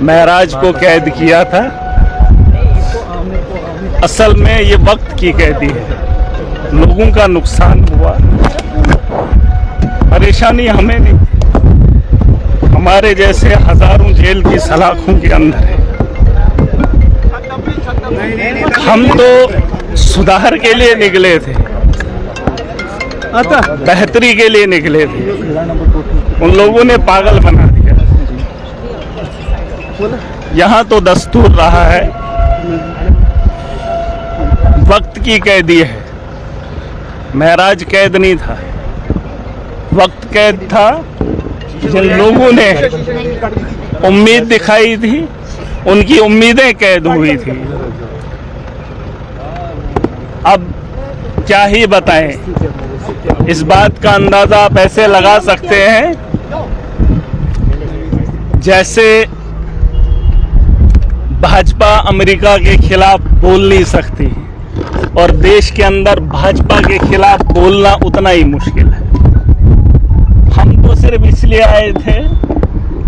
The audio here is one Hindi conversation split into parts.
महराज को कैद किया था। असल में ये वक्त की कैदी है। लोगों का नुकसान हुआ, परेशानी हमें नहीं, हमारे जैसे हजारों जेल की सलाखों के अंदर है। हम तो सुधार के लिए निकले थे, बेहतरी के लिए निकले थे, उन लोगों ने पागल बना दिया। यहाँ तो दस्तूर रहा है, वक्त की कैदी है। महराज कैद नहीं था, वक्त कैद था। जिन लोगों ने उम्मीद दिखाई थी, उनकी उम्मीदें कैद हुई थी। अब क्या ही बताएं, इस बात का अंदाजा आप ऐसे लगा सकते हैं जैसे भाजपा अमेरिका के खिलाफ बोल नहीं सकती और देश के अंदर भाजपा के खिलाफ बोलना उतना ही मुश्किल है। हम तो सिर्फ इसलिए आए थे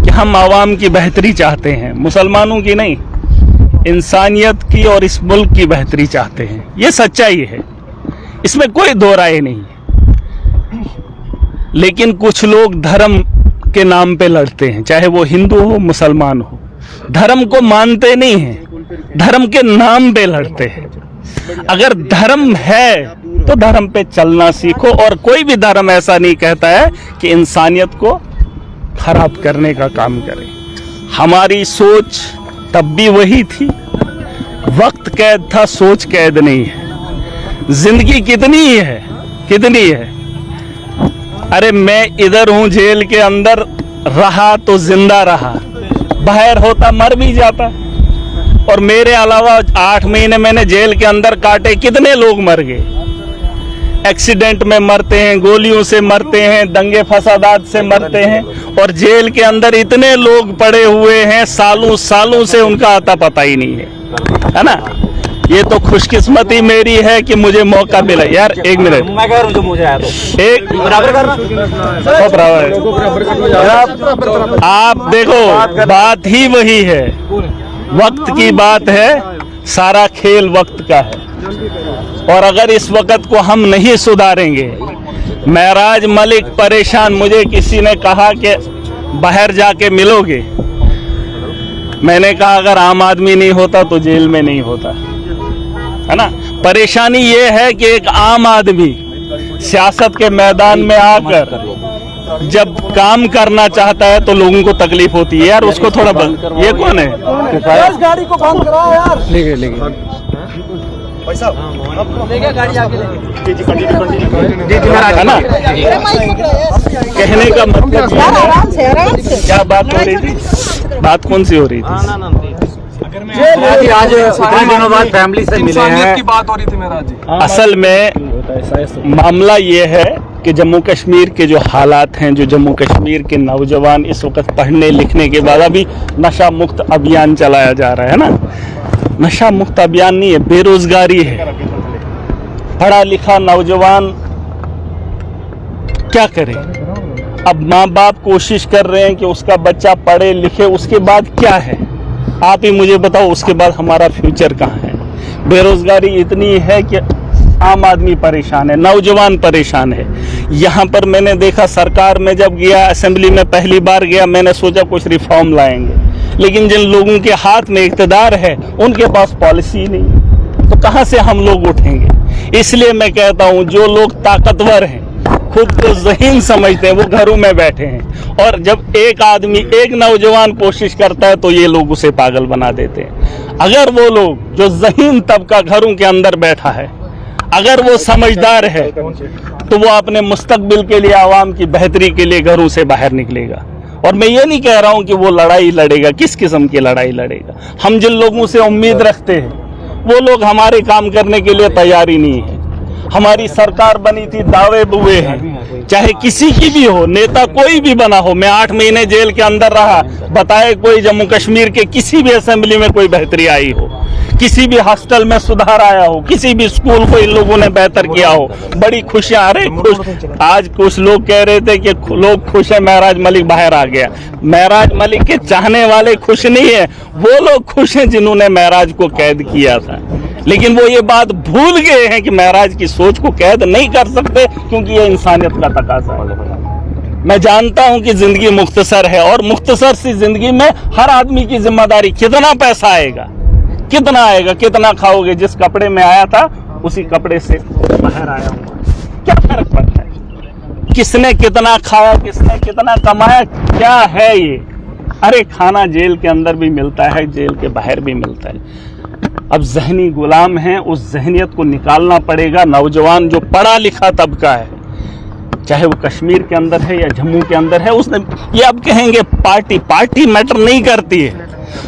कि हम आवाम की बेहतरी चाहते हैं, मुसलमानों की नहीं, इंसानियत की और इस मुल्क की बेहतरी चाहते हैं। ये सच्चाई है, इसमें कोई दो राय नहीं है। लेकिन कुछ लोग धर्म के नाम पे लड़ते हैं, चाहे वो हिंदू हो मुसलमान हो, धर्म को मानते नहीं हैं, धर्म के नाम पे लड़ते हैं। अगर धर्म है तो धर्म पे चलना सीखो, और कोई भी धर्म ऐसा नहीं कहता है कि इंसानियत को खराब करने का काम करे। हमारी सोच तब भी वही थी, वक्त कैद था, सोच कैद नहीं है। जिंदगी कितनी है, कितनी है। अरे मैं इधर हूं, जेल के अंदर रहा तो जिंदा रहा, बाहर होता मर भी जाता। और मेरे अलावा 8 महीने मैंने जेल के अंदर काटे, कितने लोग मर गए। एक्सीडेंट में मरते हैं, गोलियों से मरते हैं, दंगे फसादात से मरते हैं, और जेल के अंदर इतने लोग पड़े हुए हैं, सालों सालों से उनका आता पता ही नहीं है ना। ये तो खुशकिस्मती मेरी है कि मुझे मौका मिला। यार एक मिनट, मैं कह रहा हूं जो मुझे आया तो एक बराबर कर, आप देखो बात ही वही है, वक्त की बात है, सारा खेल वक्त का है। और अगर इस वक्त को हम नहीं सुधारेंगे, महराज मलिक परेशान, मुझे किसी ने कहा कि बाहर जाके मिलोगे, मैंने कहा अगर आम आदमी नहीं होता तो जेल में नहीं होता, है ना। परेशानी ये है कि एक आम आदमी सियासत के मैदान में आकर जब काम करना चाहता है तो लोगों को तकलीफ होती है। यार उसको थोड़ा ये कौन है, गाड़ी को बंद कराओ यार। लेके गाड़ी आगे लेके है ना। कहने का मतलब क्या बात हो रही थी, बात कौन सी हो रही थी। आज इतने दिनों बाद फैमिली से मिले हैं, की बात हो रही थी महराज जी। असल में मामला ये है कि जम्मू कश्मीर के जो हालात हैं, जो जम्मू कश्मीर के नौजवान इस वक्त पढ़ने लिखने के बाद, अभी नशा मुक्त अभियान चलाया जा रहा है ना, नशा मुक्त अभियान नहीं है, बेरोजगारी है। पढ़ा लिखा नौजवान क्या करे। अब माँ बाप कोशिश कर रहे हैं कि उसका बच्चा पढ़े लिखे, उसके बाद क्या है आप ही मुझे बताओ, उसके बाद हमारा फ्यूचर कहाँ है। बेरोजगारी इतनी है कि आम आदमी परेशान है, नौजवान परेशान है। यहाँ पर मैंने देखा, सरकार में जब गया, असेंबली में पहली बार गया, मैंने सोचा कुछ रिफॉर्म लाएंगे, लेकिन जिन लोगों के हाथ में इक़्तिदार है उनके पास पॉलिसी नहीं, तो कहाँ से हम लोग उठेंगे। इसलिए मैं कहता हूँ जो लोग ताकतवर हैं, खुद को ज़हीन समझते हैं, वो घरों में बैठे हैं, और जब एक आदमी, एक नौजवान कोशिश करता है तो ये लोग उसे पागल बना देते हैं। अगर वो लोग जो ज़हीन तबका घरों के अंदर बैठा है, अगर वो समझदार है, तो वो अपने मुस्तकबिल के लिए, आवाम की बेहतरी के लिए घरों से बाहर निकलेगा। और मैं ये नहीं कह रहा हूँ कि वो लड़ाई लड़ेगा, किस किस्म की लड़ाई लड़ेगा। हम जिन लोगों से उम्मीद रखते हैं वो लोग हमारे काम करने के लिए तैयार ही नहीं है। हमारी सरकार बनी थी, दावे बुए हैं, चाहे किसी की भी हो, नेता कोई भी बना हो। मैं 8 महीने जेल के अंदर रहा, बताए कोई जम्मू कश्मीर के किसी भी असेंबली में कोई बेहतरी आई हो, किसी भी हॉस्टल में सुधार आया हो, किसी भी स्कूल को इन लोगों ने बेहतर किया हो, बड़ी खुशियां आ रही खुश। आज कुछ लोग कह रहे थे कि लोग खुश है महराज मलिक बाहर आ गया। महराज मलिक के चाहने वाले खुश नहीं है, वो लोग खुश हैं जिन्होंने महराज को कैद किया था। लेकिन वो ये बात भूल गए हैं कि महराज की सोच को कैद नहीं कर सकते, क्योंकि ये इंसानियत का तकाजा है। मैं जानता हूं कि जिंदगी मुख्तसर है, और मुख्तसर सी जिंदगी में हर आदमी की जिम्मेदारी, कितना पैसा आएगा, कितना खाओगे। जिस कपड़े में आया था उसी कपड़े से बाहर आया हूं, क्या फर्क पड़ता है? किसने कितना खाया, किसने कितना कमाया, क्या है ये? अरे खाना जेल के अंदर भी मिलता है, जेल के बाहर भी मिलता है। अब जहनी गुलाम हैं, उस जहनियत को निकालना पड़ेगा। नौजवान जो पढ़ा लिखा तबका है, चाहे वो कश्मीर के अंदर है या जम्मू के अंदर है, उसने ये अब कहेंगे पार्टी मैटर नहीं करती है,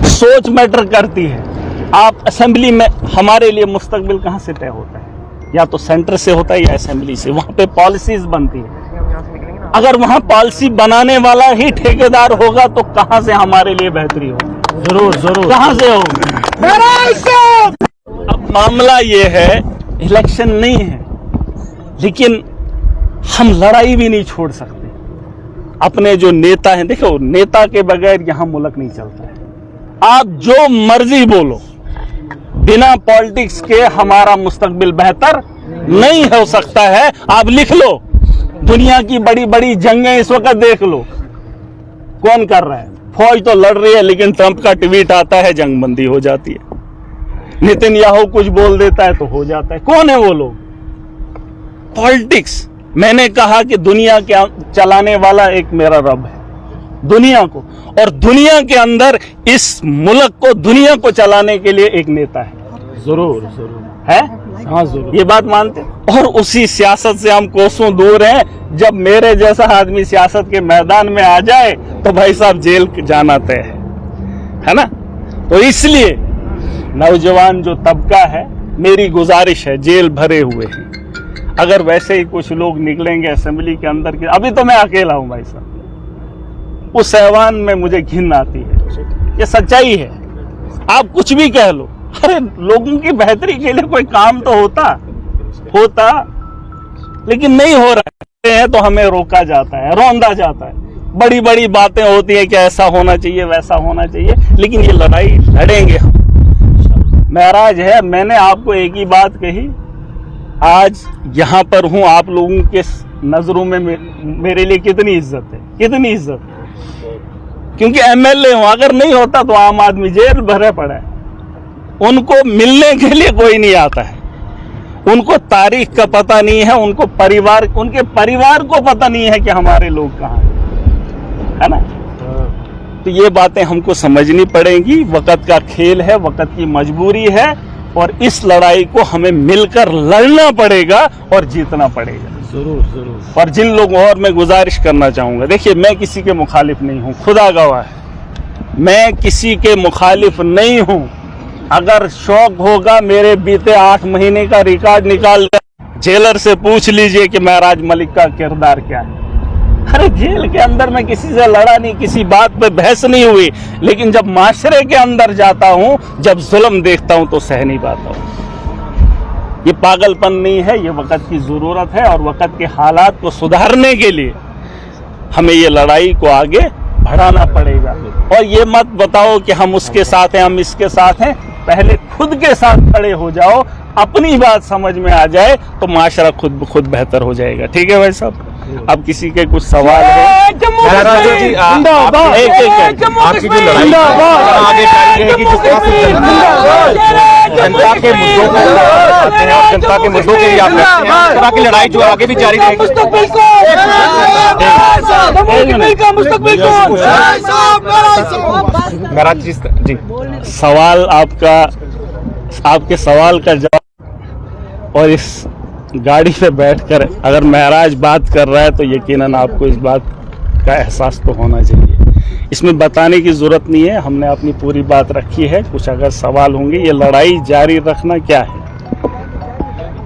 सोच मैटर करती है। आप असेंबली में, हमारे लिए मुस्तकबिल कहाँ से तय होता है? या तो सेंटर से होता है या असेंबली से। वहां पे पॉलिसीज बनती है। अगर वहां पॉलिसी बनाने वाला ही ठेकेदार होगा तो कहां से हमारे लिए बेहतरी होगी? जरूर कहां से होगी? अब मामला ये है, इलेक्शन नहीं है, लेकिन हम लड़ाई भी नहीं छोड़ सकते। अपने जो नेता हैं, देखो नेता के बगैर यहां मुल्क नहीं चलता है। आप जो मर्जी बोलो, बिना पॉलिटिक्स के हमारा मुस्तकबिल बेहतर नहीं हो सकता है। आप लिख लो, दुनिया की बड़ी बड़ी जंगें इस वक्त देख लो, कौन कर रहा है? फौज तो लड़ रही है, लेकिन ट्रंप का ट्वीट आता है, जंगबंदी हो जाती है। नेतन्याहू कुछ बोल देता है तो हो जाता है। कौन है वो लोग? पॉलिटिक्स। मैंने कहा कि दुनिया के चलाने वाला एक मेरा रब है, दुनिया को, और दुनिया के अंदर इस मुल्क को, दुनिया को चलाने के लिए एक नेता है। जरूर है, हाँ जरूर, ये बात मानते हैं। और उसी सियासत से हम कोसों दूर हैं। जब मेरे जैसा आदमी सियासत के मैदान में आ जाए तो भाई साहब जेल जाना तय है ना। तो इसलिए नौजवान जो तबका है, मेरी गुजारिश है, जेल भरे हुए हैं, अगर वैसे ही कुछ लोग निकलेंगे असेंबली के अंदर के, अभी तो मैं अकेला हूं भाई साहब, उस ऐवान में मुझे घिन आती है। ये सच्चाई है, आप कुछ भी कह लो। अरे लोगों की बेहतरी के लिए कोई काम तो होता, लेकिन नहीं हो रहा है, तो हमें रोका जाता है, रौंदा जाता है। बड़ी बड़ी बातें होती है कि ऐसा होना चाहिए, वैसा होना चाहिए, लेकिन ये लड़ाई लड़ेंगे हम। महराज है, मैंने आपको एक ही बात कही, आज यहां पर हूं, आप लोगों के नजरों में मेरे लिए कितनी इज्जत है, कितनी इज्जत है, क्योंकि एमएलए हूं। अगर नहीं होता तो आम आदमी जेल भरे पड़ा है, उनको मिलने के लिए कोई नहीं आता है, उनको तारीख का पता नहीं है, उनको उनके परिवार को पता नहीं है कि हमारे लोग कहाँ है ना। तो ये बातें हमको समझनी पड़ेंगी। वक्त का खेल है, वक्त की मजबूरी है, और इस लड़ाई को हमें मिलकर लड़ना पड़ेगा और जीतना पड़ेगा। जरूर। और जिन लोगों, और मैं गुजारिश करना चाहूंगा, देखिए मैं किसी के मुखालिफ नहीं हूं, खुदा गवाह है, मैं किसी के मुखालिफ नहीं हूं। अगर शौक होगा, मेरे बीते 8 महीने का रिकॉर्ड निकाल कर जेलर से पूछ लीजिए कि महराज मलिक का किरदार क्या है। अरे जेल के अंदर मैं किसी से लड़ा नहीं, किसी बात पे बहस नहीं हुई, लेकिन जब माशरे के अंदर जाता हूं, जब जुल्म देखता हूं तो सह नहीं पाता हूं। ये पागलपन नहीं है, ये वक्त की जरूरत है, और वक्त के हालात को सुधारने के लिए हमें ये लड़ाई को आगे बढ़ाना पड़ेगा। और ये मत बताओ कि हम उसके साथ हैं, हम इसके साथ हैं। पहले खुद के साथ खड़े हो जाओ, अपनी बात समझ में आ जाए तो माशरा खुद ब खुद बेहतर हो जाएगा। ठीक है भाई साहब, अब किसी के कुछ सवाल है? आपकी जो लड़ाई आगे जारी रहेगी, जनता के मुद्दों को जनता के मुद्दों के लिए आप लड़ते हैं, जनता की लड़ाई जो आगे भी जारी रहेगी। महराज जी, सवाल आपके सवाल का जवाब, और इस गाड़ी पे बैठकर अगर महराज बात कर रहा है तो यकीनन आपको इस बात का एहसास तो होना चाहिए। इसमें बताने की ज़रूरत नहीं है, हमने अपनी पूरी बात रखी है। कुछ अगर सवाल होंगे, ये लड़ाई जारी रखना क्या है।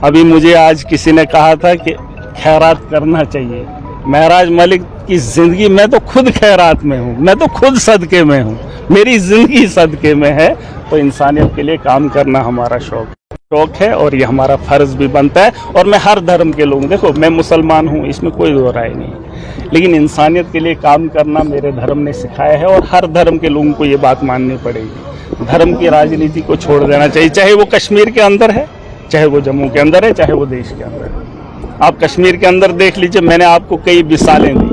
अभी मुझे आज किसी ने कहा था कि खैरात करना चाहिए। महराज मलिक की ज़िंदगी, मैं तो खुद खैरात में हूँ, मैं तो खुद सदक़े में हूँ, मेरी ज़िंदगी सदक़े में है। तो इंसानियत के लिए काम करना हमारा शौक है और ये हमारा फ़र्ज़ भी बनता है। और मैं हर धर्म के लोग, देखो मैं मुसलमान हूँ, इसमें कोई दो राय नहीं, लेकिन इंसानियत के लिए काम करना मेरे धर्म ने सिखाया है और हर धर्म के लोगों को ये बात माननी पड़ेगी। धर्म की राजनीति को छोड़ देना चाहिए, चाहे वो कश्मीर के अंदर है, चाहे वो जम्मू के अंदर है, चाहे वो देश के अंदर है। आप कश्मीर के अंदर देख लीजिए, मैंने आपको कई मिसालें दी।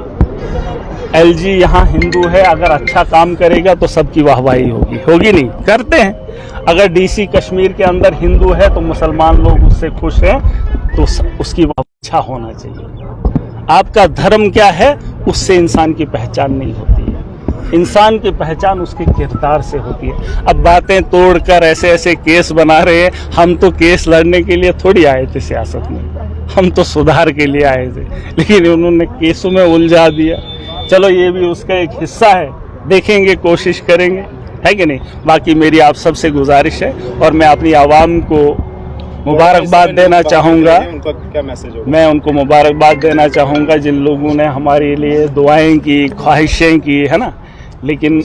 एलजी यहाँ हिंदू है, अगर अच्छा काम करेगा तो सबकी वाहवाही होगी नहीं, करते हैं। अगर डीसी कश्मीर के अंदर हिंदू है तो मुसलमान लोग उससे खुश हैं, तो उसकी अच्छा होना चाहिए। आपका धर्म क्या है उससे इंसान की पहचान नहीं होती है, इंसान की पहचान उसके किरदार से होती है। अब बातें तोड़कर ऐसे ऐसे केस बना रहे हैं, हम तो केस लड़ने के लिए थोड़ी आए थे सियासत में, हम तो सुधार के लिए आए थे, लेकिन उन्होंने केसों में उलझा दिया। चलो ये भी उसका एक हिस्सा है, देखेंगे, कोशिश करेंगे, है कि नहीं। बाकी मेरी आप सबसे गुजारिश है और मैं अपनी आवाम को मुबारकबाद देना चाहूँगा। उनका क्या मैसेज होगा? मैं उनको मुबारकबाद देना चाहूँगा जिन लोगों ने हमारे लिए दुआएं की, ख्वाहिशें की, है ना। लेकिन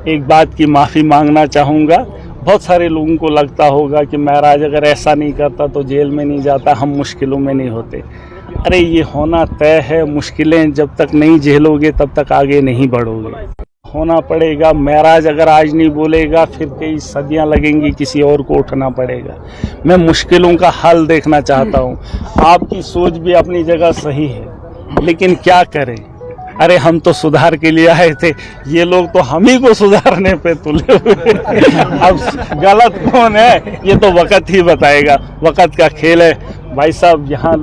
एक बात की माफ़ी मांगना चाहूँगा। बहुत सारे लोगों को लगता होगा कि महराज अगर ऐसा नहीं करता तो जेल में नहीं जाता, हम मुश्किलों में नहीं होते। अरे ये होना तय है, मुश्किलें जब तक नहीं झेलोगे तब तक आगे नहीं बढ़ोगे, होना पड़ेगा। महराज अगर आज नहीं बोलेगा फिर कई सदियां लगेंगी, किसी और को उठना पड़ेगा। मैं मुश्किलों का हल देखना चाहता हूं। आपकी सोच भी अपनी जगह सही है, लेकिन क्या करें। अरे हम तो सुधार के लिए आए थे, ये लोग तो हम ही को सुधारने पे तुले हुए। अब गलत कौन है ये तो वक्त ही बताएगा, वक्त का खेल है भाई साहब। यहाँ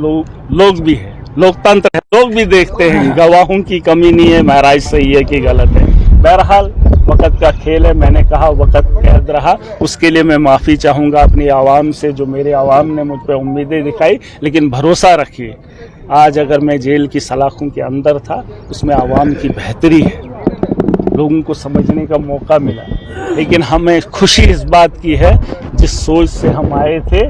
लोग भी है, लोकतंत्र है, लोग भी देखते हैं, गवाहों की कमी नहीं है, महराज सही है कि गलत है। बहरहाल वक्त का खेल है, मैंने कहा वक्त कैद रहा, उसके लिए मैं माफ़ी चाहूँगा अपनी आवाम से, जो मेरे आवाम ने मुझ पर उम्मीदें दिखाई। लेकिन भरोसा रखिए, आज अगर मैं जेल की सलाखों के अंदर था, उसमें आवाम की बेहतरी है, लोगों को समझने का मौका मिला। लेकिन हमें खुशी इस बात की है जिस सोच से हम आए थे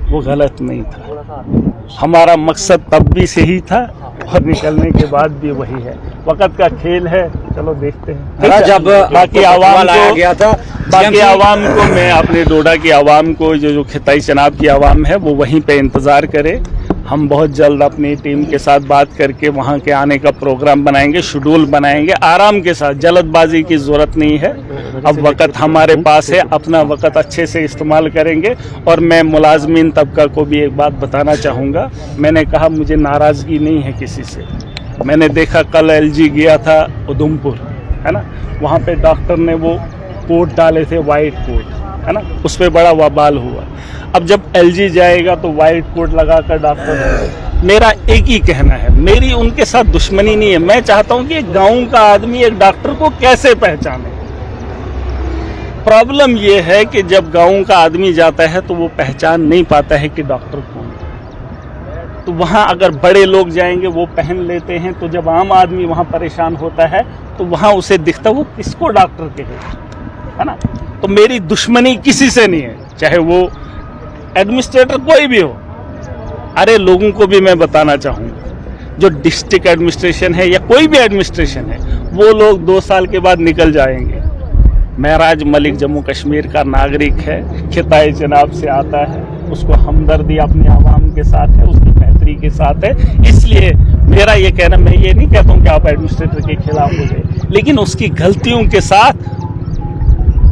वो गलत नहीं था, हमारा मकसद तब भी सही था और निकलने के बाद भी वही है। वक्त का खेल है, चलो देखते हैं। जब बाकी आवाम लाया को, गया था, बाकी आवाम को मैं अपने डोडा की आवाम को, जो खिताई चनाब की आवाम है, वो वहीं पे इंतज़ार करे। हम बहुत जल्द अपनी टीम के साथ बात करके वहाँ के आने का प्रोग्राम बनाएंगे, शेड्यूल बनाएंगे, आराम के साथ। जल्दबाजी की ज़रूरत नहीं है, अब वक्त हमारे पास है, अपना वक्त अच्छे से इस्तेमाल करेंगे। और मैं मुलाजमीन तबका को भी एक बात बताना चाहूँगा। मैंने कहा मुझे नाराज़गी नहीं है किसी से। मैंने देखा कल एलजी गया था उधमपुर, है ना, वहाँ पे डॉक्टर ने वो कोट डाले थे, वाइट कोट, है ना, उस पर बड़ा वबाल हुआ। अब जब एलजी जाएगा तो वाइट कोट लगाकर डॉक्टर, मेरा एक ही कहना है, मेरी उनके साथ दुश्मनी नहीं है। मैं चाहता हूं कि एक गांव का आदमी एक डॉक्टर को कैसे पहचाने। प्रॉब्लम ये है कि जब गांव का आदमी जाता है तो वो पहचान नहीं पाता है कि डॉक्टर कौन है। तो वहां अगर बड़े लोग जाएंगे वो पहन लेते हैं, तो जब आम आदमी वहां परेशान होता है तो वहां उसे दिखता वो किसको डॉक्टर कहे, है ना। तो मेरी दुश्मनी किसी से नहीं है, चाहे वो एडमिनिस्ट्रेटर कोई भी हो। अरे लोगों को भी मैं बताना चाहूँगा, जो डिस्ट्रिक्ट एडमिनिस्ट्रेशन है या कोई भी एडमिनिस्ट्रेशन है, वो लोग 2 साल के बाद निकल जाएंगे। महराज मलिक जम्मू कश्मीर का नागरिक है, खिताए जनाब से आता है, उसको हमदर्दी अपने आवाम के साथ है, उसकी बेहतरी के साथ है। इसलिए मेरा ये कहना, मैं ये नहीं कहता हूँ कि आप एडमिनिस्ट्रेटर के खिलाफ हो गए, लेकिन उसकी गलतियों के साथ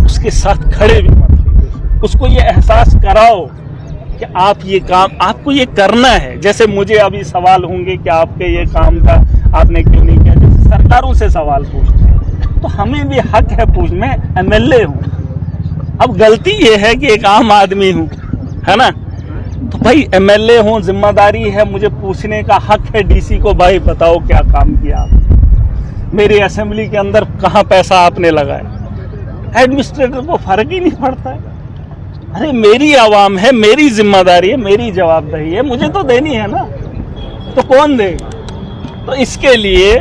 उसके साथ खड़े भी मत, उसको ये एहसास कराओ कि आप ये काम आपको ये करना है। जैसे मुझे अभी सवाल होंगे कि आपके ये काम था, आपने क्यों नहीं किया, जैसे सरकारों से सवाल पूछते हैं, तो हमें भी हक है पूछ। मैं एमएलए हूँ, अब गलती ये है कि एक आम आदमी हूँ, है ना, तो भाई एमएलए हूँ, जिम्मेदारी है, मुझे पूछने का हक है डीसी को, भाई बताओ क्या काम किया आपने, मेरी असेंबली के अंदर कहाँ पैसा आपने लगाया। एडमिनिस्ट्रेटर को फर्क ही नहीं पड़ता है। अरे मेरी आवाम है, मेरी जिम्मेदारी है, मेरी जवाबदेही है, मुझे तो देनी है ना, तो कौन देगा। तो इसके लिए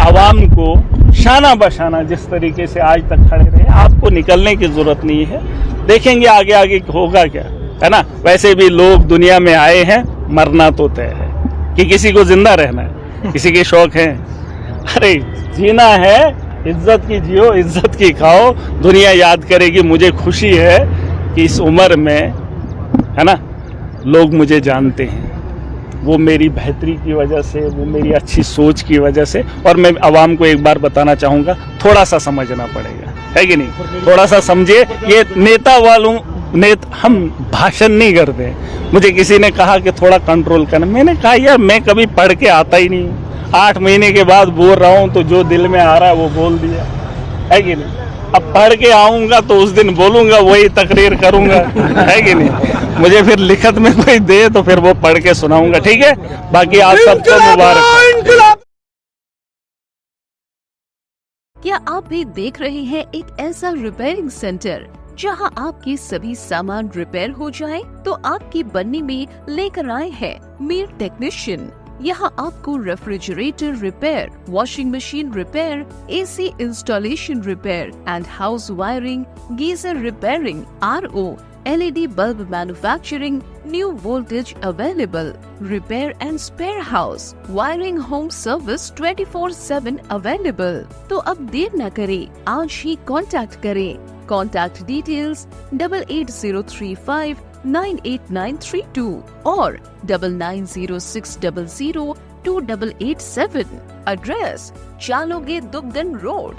आवाम को शाना बशाना जिस तरीके से आज तक खड़े रहे, आपको निकलने की जरूरत नहीं है। देखेंगे आगे आगे होगा क्या, है ना। वैसे भी लोग दुनिया में आए हैं, मरना तो तय है, कि किसी को जिंदा रहना है, किसी के शौक हैं। अरे जीना है, इज्जत की जियो, इज्जत की खाओ, दुनिया याद करेगी। मुझे खुशी है कि इस उम्र में, है ना, लोग मुझे जानते हैं, वो मेरी बेहतरी की वजह से, वो मेरी अच्छी सोच की वजह से। और मैं आवाम को एक बार बताना चाहूँगा, थोड़ा सा समझना पड़ेगा, है कि नहीं? थोड़ा सा समझिए। ये हम भाषण नहीं करते। मुझे किसी ने कहा कि थोड़ा कंट्रोल करना, मैंने कहा यार मैं कभी पढ़ के आता ही नहीं हूँ, 8 महीने के बाद बोल रहा हूँ, तो जो दिल में आ रहा है वो बोल दिया, है कि नहीं? अब पढ़ के आऊंगा तो उस दिन बोलूंगा, वही तकरीर करूंगा, है कि नहीं? मुझे फिर लिखत में कोई दे तो फिर वो पढ़ के सुनाऊंगा, ठीक है? बाकी आप सबको मुबारक। क्या आप भी देख रहे हैं एक ऐसा रिपेयरिंग सेंटर जहां आपके सभी सामान रिपेयर हो जाए? तो आपकी बन्नी में लेकर आए हैं मीर टेक्नीशियन। यहाँ आपको refrigerator repair, washing machine repair, AC installation repair and house wiring, geyser repairing, RO, LED bulb manufacturing, new voltage available, repair and spare house, wiring home service 24/7 available। तो अब देर न करें, आज ही कांटेक्ट करें। Contact details 88035 98932 और 990600 2887। Address चालोगे दुगन रोड।